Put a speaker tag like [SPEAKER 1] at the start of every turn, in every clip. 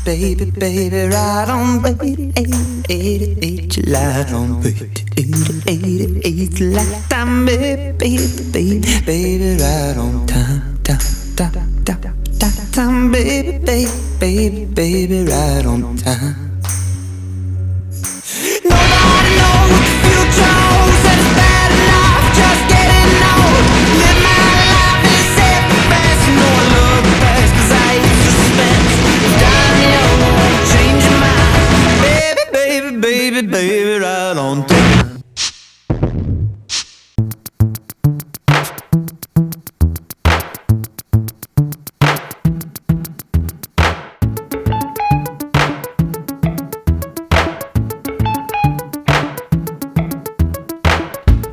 [SPEAKER 1] baby, baby, ride on, baby, 88, you light on, baby, 88, lifetime, baby, baby, baby, ride on, time, time, baby, baby, baby, ride on time. Nobody knows what the future holds, and it's bad enough just getting old. Live my life in self-defense, no one look past, 'cause I hate suspense. Dying young won't change your mind, baby, baby, baby, baby, right on time.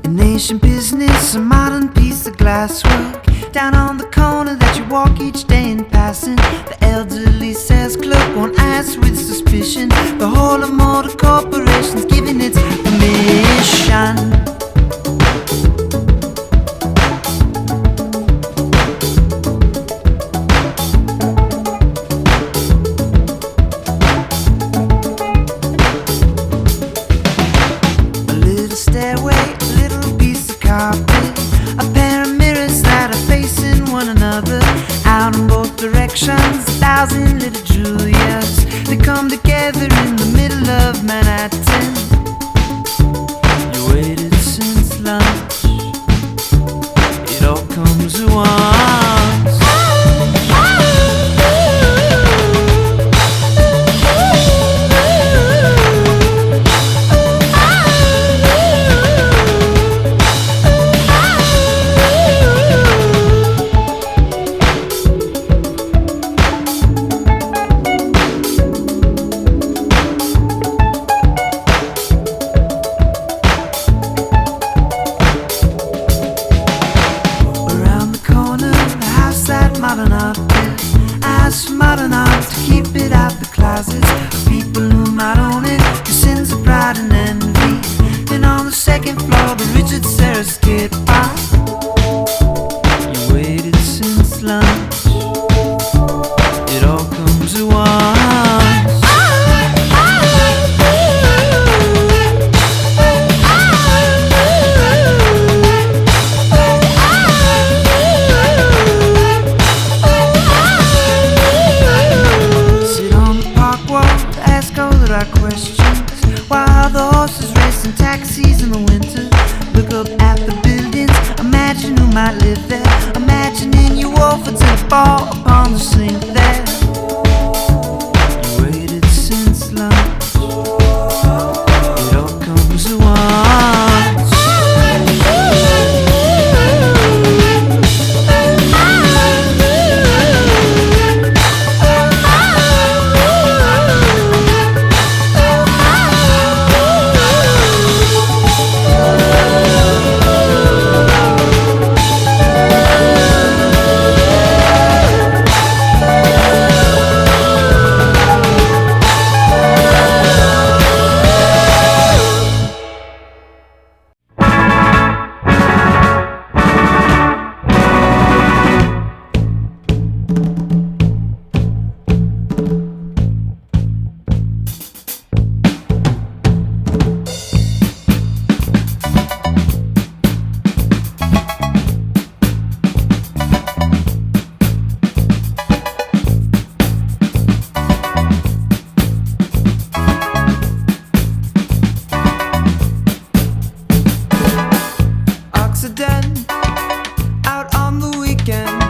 [SPEAKER 2] Nation business, a modern piece of glasswork down on the corner that you walk each day in passing. The elderly sales clerk won't ask with suspicion. The whole of motor corporations giving its permission. A little stairway, a pair of mirrors that are facing one another. Out in both directions, 1,000 little Julias. They come together in the middle of Manhattan. You waited since lunch. It all comes at once. Modern art, ask for modern art to keep it out the closets. People who might own it, your sins of pride and envy. Then on the second floor, the Richard Serra skid park. You waited since lunch. It all comes at once. Questions. Why are the horses racing taxis in the winter? Look up at the buildings, imagine who might live there. Imagining you offer to fall upon the sink there. You waited since lunch. It all comes at once. Out on the weekend,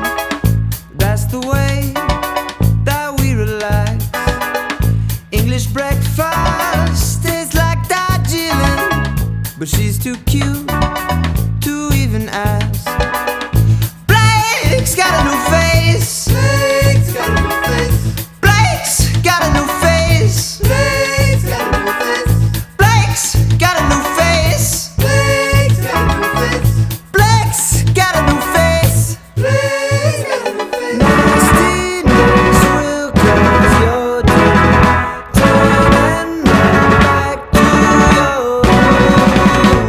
[SPEAKER 2] that's the way that we relax. English breakfast tastes like Darjeeling, but she's too cute to even ask. Blake's got a new face. Blake's got a new face. Blake's got a new face. Blake's got a new face. Blake's got a new face. Blake's got a new face. Blake's got a new face. Blake's got a new face. Nasty news will close your door. Turn and run back to your home.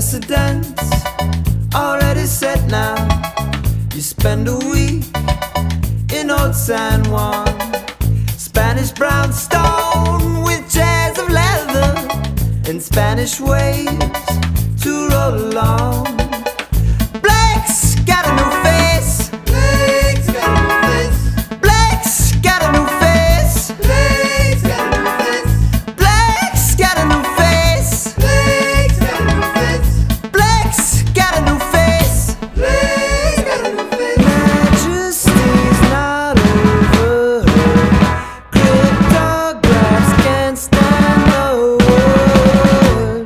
[SPEAKER 2] precedents already set now. You spend a week in old San Juan, Spanish brownstone with chairs of leather and Spanish waves to roll along. Blake's got a new face. Blake's got a new face. Blake's got a new face. Blake's got a new face. Blake's got a new face. Blake's got a new face. Blake's got a new face. Blake's got a new face. Majesty's not over. Cryptographs can't stand the word.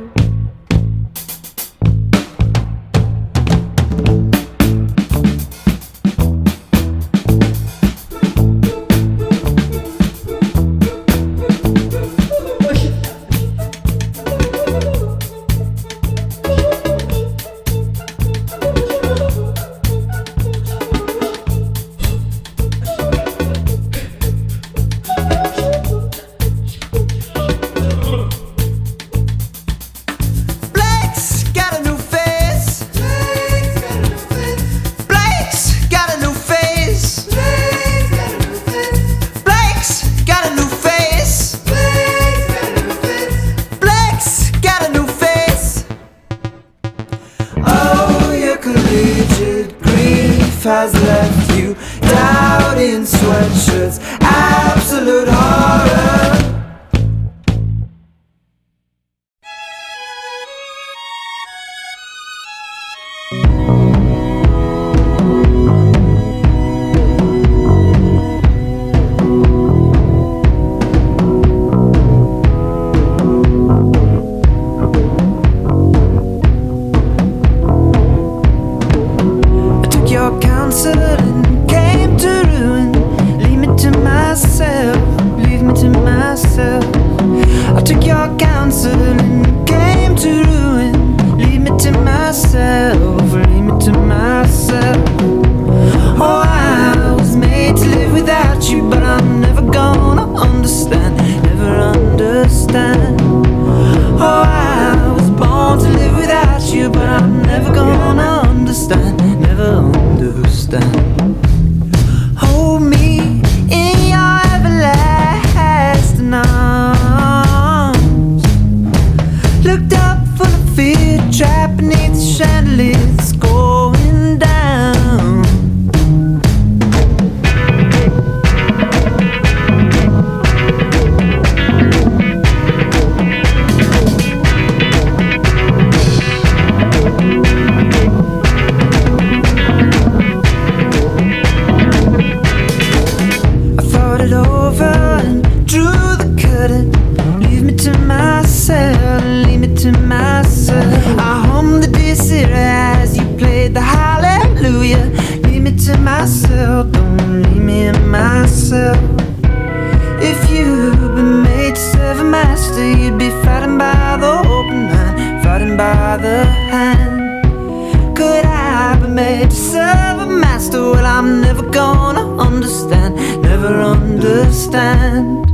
[SPEAKER 2] Blake's got a new face. Blake's got a new face. Blake's got a new face. Blake's got a new face. Oh, your collegiate grief has left you doubting sweatshirts, absolute horror. I took your counsel and came to ruin. Leave me to myself, leave me to myself. I took your counsel and came to ruin. Leave me to myself, leave me to myself. Oh, I was made to live without you, but I'm never gonna understand, never understand. Oh, I was born to live without you, but I'm never gonna understand, never understand. Hold me in your everlasting arms. Looked up full of fear, trapped beneath the chandelier that's going down. I thought it over and drew the curtain. Leave me to myself, leave me to myself. I hummed the dissert as you played the hallelujah. Leave me to myself, don't leave me in myself. If you'd been made to serve a master, you'd be fighting by the open hand, fighting by the hand. Could I be made to serve a master? Well, I'm never gonna understand, never understand.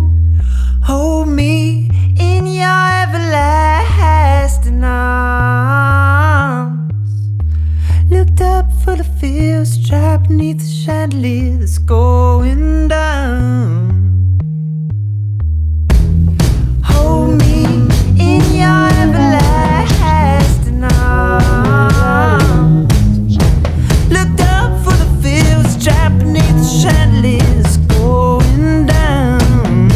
[SPEAKER 2] Hold me in your everlasting arms. Looked up for the fields, trapped beneath the chandelier that's going down. Hold me in your everlasting arms. Looked up for the fields, trapped beneath the chandelier that's going down.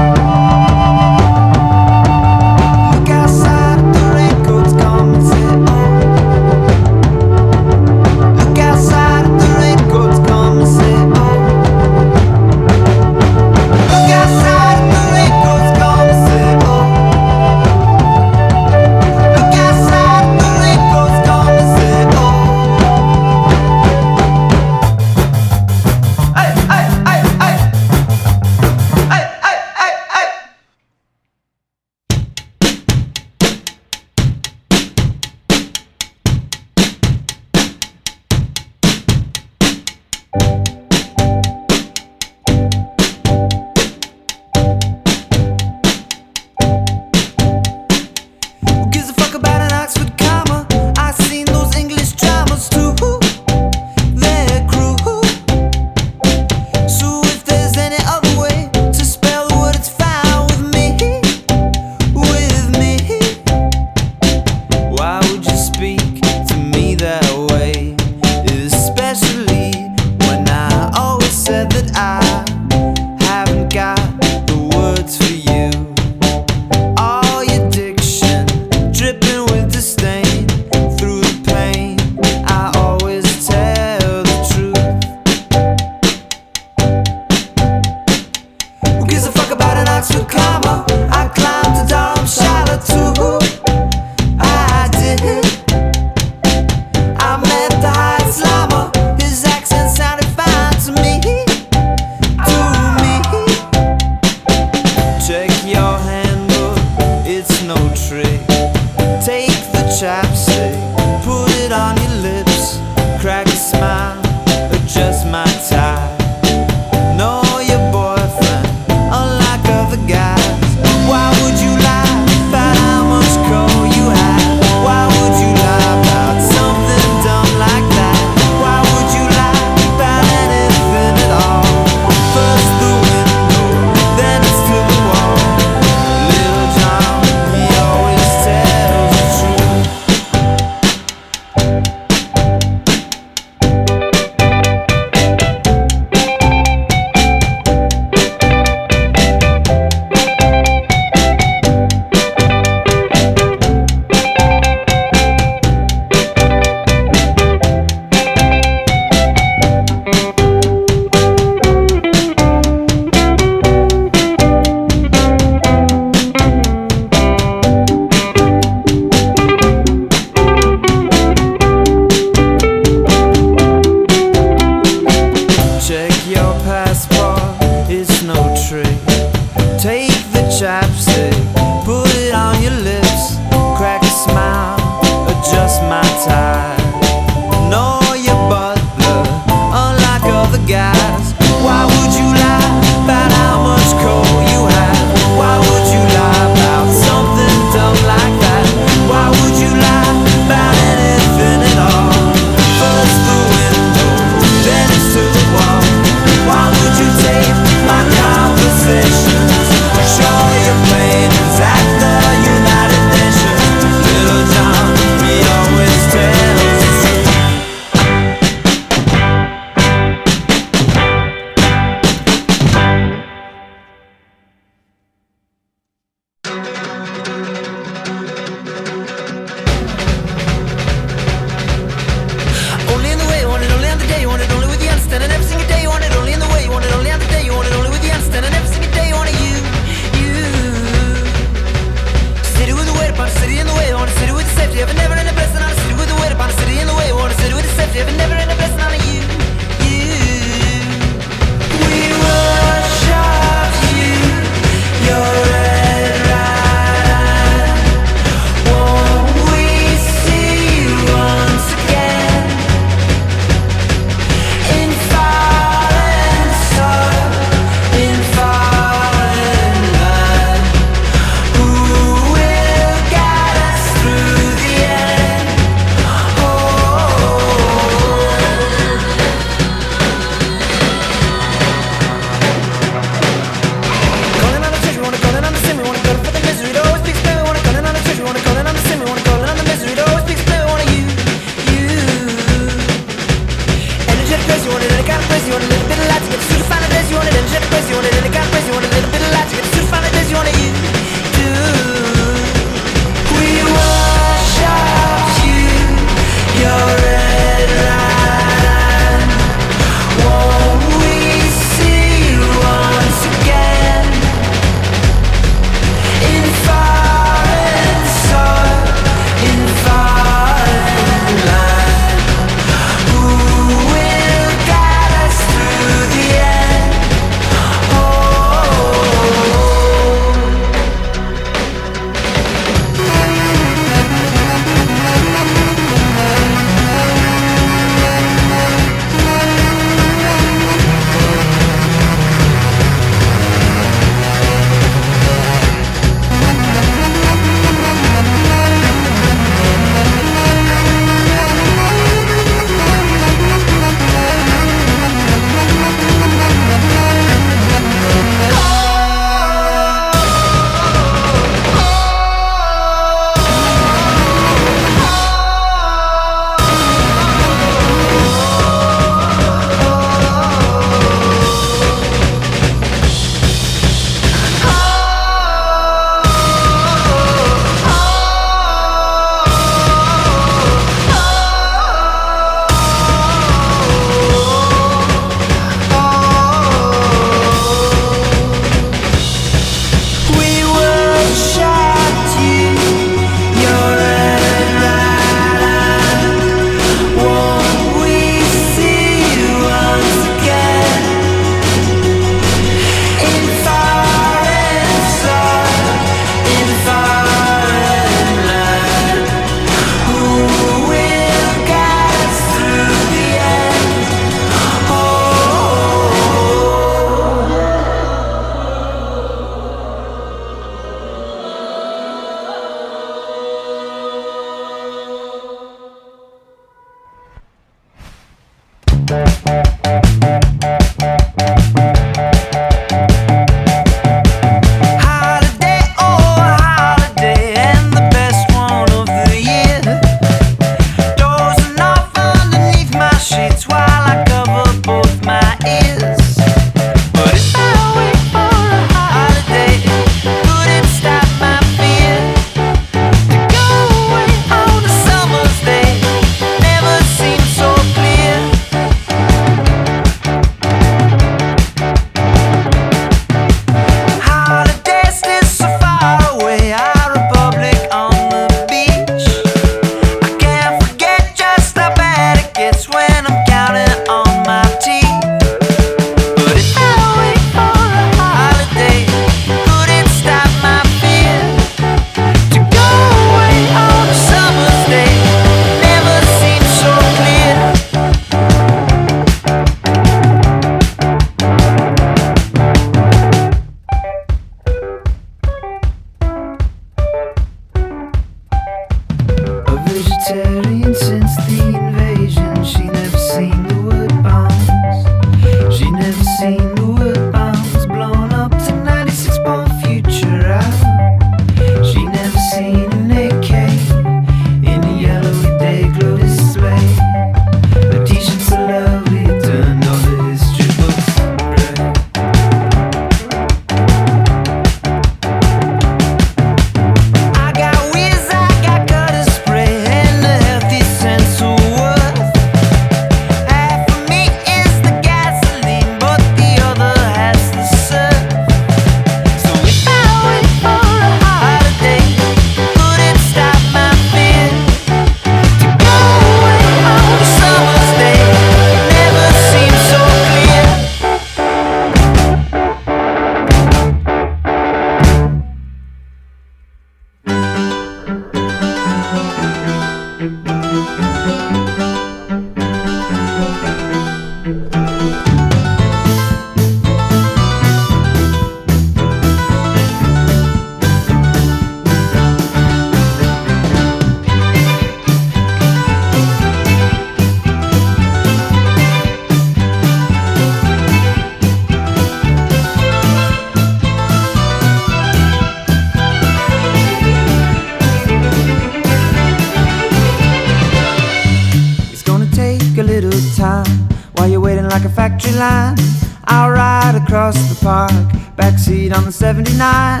[SPEAKER 2] time while you're waiting like a factory line. I'll ride across the park, backseat on the 79.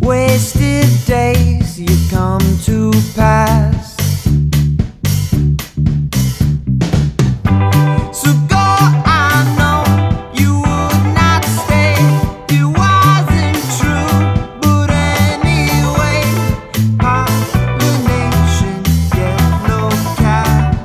[SPEAKER 2] Wasted days you come to pass. So go, I know you would not stay. It wasn't true, but anyway, pollination, yellow cat.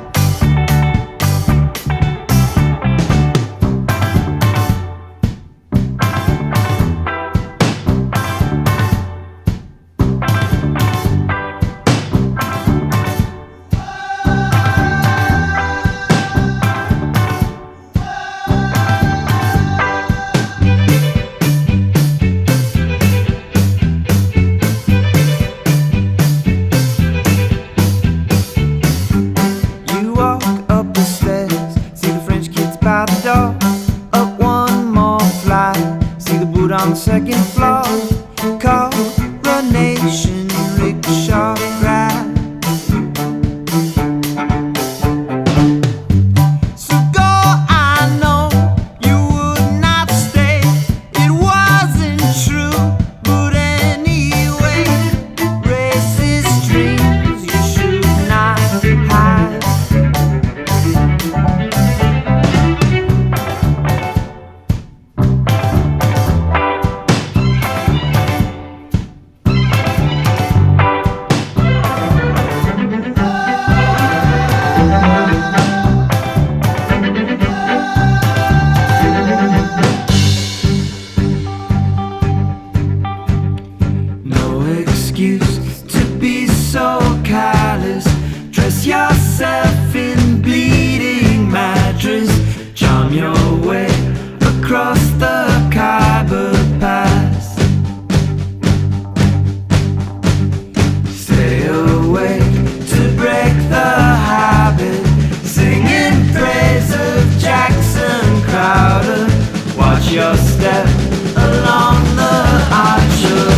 [SPEAKER 2] You walk up the stairs, see the French kids by the door. Up one more flight, see the boot on the second floor. Coronation rickshaw ride. So go, I know you would not stay. It wasn't true, but anyway, racist dreams you should not hide. No excuse to be so callous. Dress yourself in bleeding mattress. Charm your way across the Khyber Pass. Stay awake to break the habit. Singing praise of Jackson Crowder. Watch your step along the archer.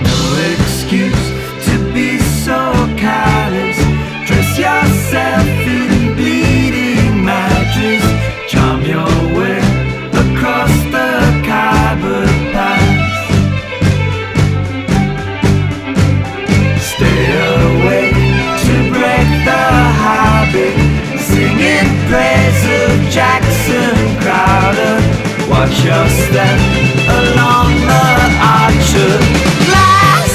[SPEAKER 2] No excuse to be so callous. Dress yourself in bleeding mattress. Charm your way across the Khyber Pass. Stay awake to break the habit. Singing praise of Jackson Crowder. Watch your step along the archer. Glass.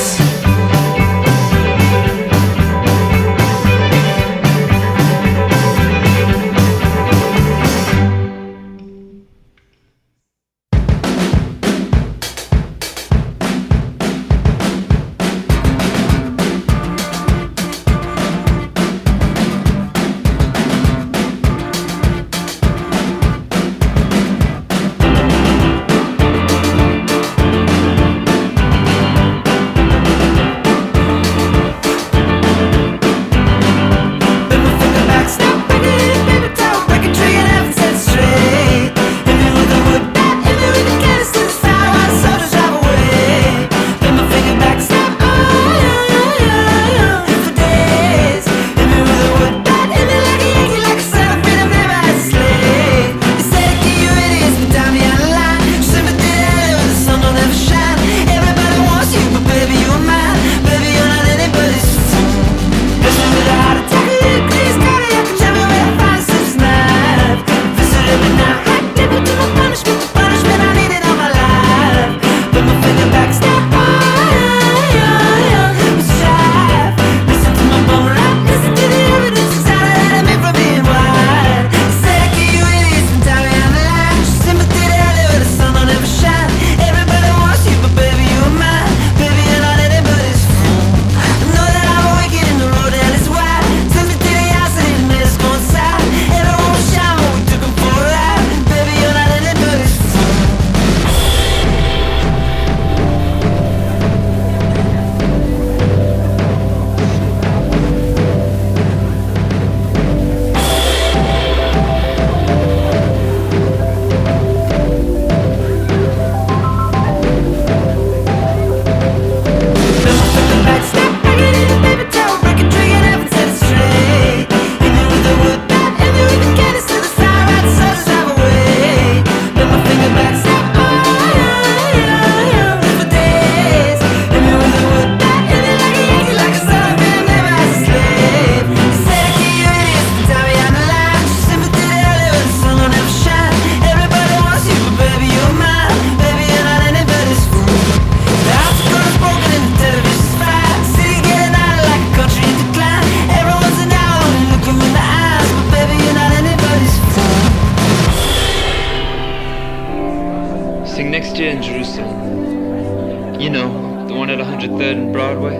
[SPEAKER 3] in Jerusalem. You know, the one at 103rd and Broadway.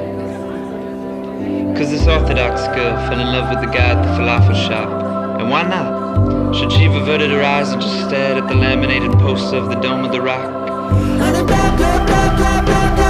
[SPEAKER 3] Cause this Orthodox girl fell in love with the guy at the falafel shop. And why not? Should she have averted her eyes and just stared at the laminated poster of the Dome of the Rock?
[SPEAKER 2] And blah blah blah blah blah blah.